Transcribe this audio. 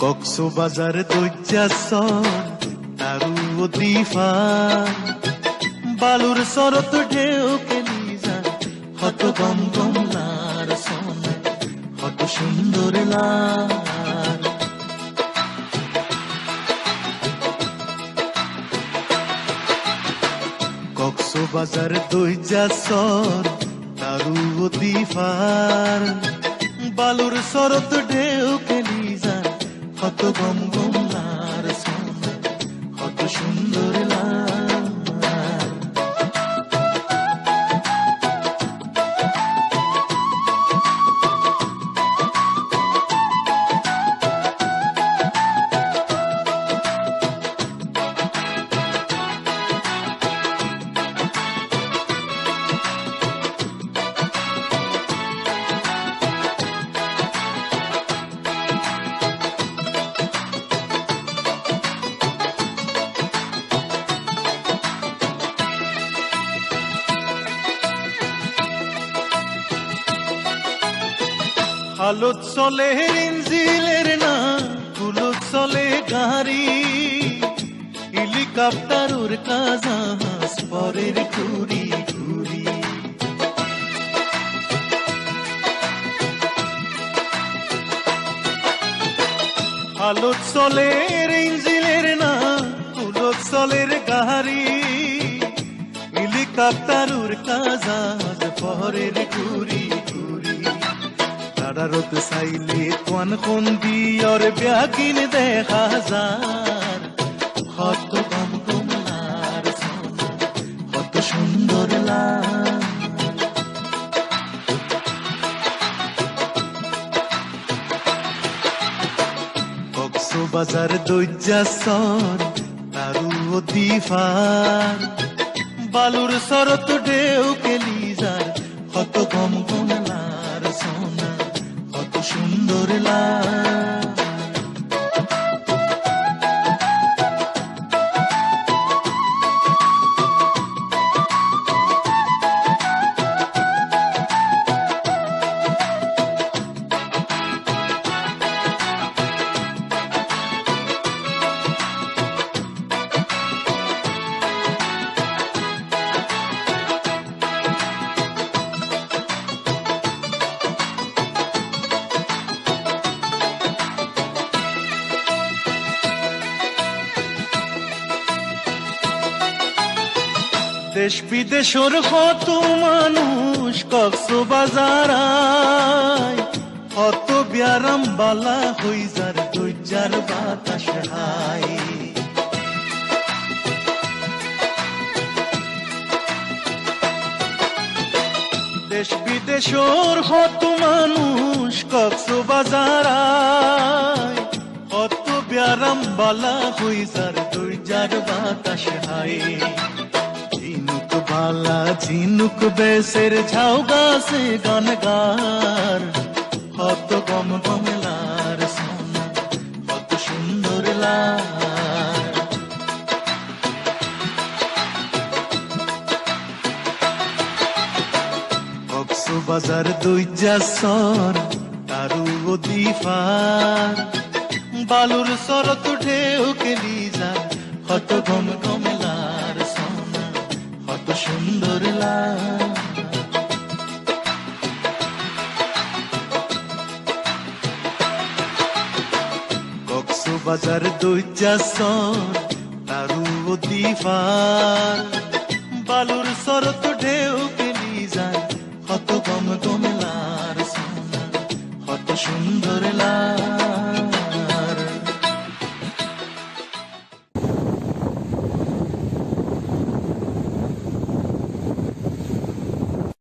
কক্সবাজার দৈজাসর তারু দিফা বালুর সরত ঢেউ কেলি যায় হত গম গম লার সোনা হত সুন্দর লার কক্সবাজার দৈজাসর তারু দিফার বালুর সরত ঢেউ কেলি যায় হত গম গম লার সোনা হত সুন্দর লার হালত চলে ইঞ্জিলের না কুলত চলে গাড়ি হেলিকপ্টার ওর কাজাহাজ পরের ঘুরি ঘুরি হালত চলে ইঞ্জিলের না কুলত চলের গাড়ি হেলিকপ্টার ওর কাজাহাজ পরের ঘুরি ঘুরি তারারত চাইলে কোন কোন দিয়র ব্যাগিন দেখা যার হত গম গম লার সোনা হত সুন্দর লার কক্সবাজার দৈজাসর তারু দিফার বালুর সরত ঢেউ কেলি যার হত গম গম লার সোনা হত সুন্দর লার দেশ বিদেশের কত মানুষ কক্সবাজার আয় কত ব্যারাম বালা হই যার দৈজার বাতাস হায় দেশ বিদেশের কত মানুষ কক্সবাজার আয় কত ব্যারাম বালা হই যার দৈজার বাতাস হায় বালা ঝিনুক বেসের ঝাউ গাছে গান গার হত গম গম লার সোনা হত সুন্দর লার কক্সবাজার দৈজাসর তারু দিফার বালুর সরত ঢেউ কেলি যায় হত গম গম লার সোনা হত সুন্দর লার কক্সবাজার দৈজাসর তারু দিফার বালুর সরত ঢেউ কেলি যায় হত গম গম লার সোনা হত সুন্দর লার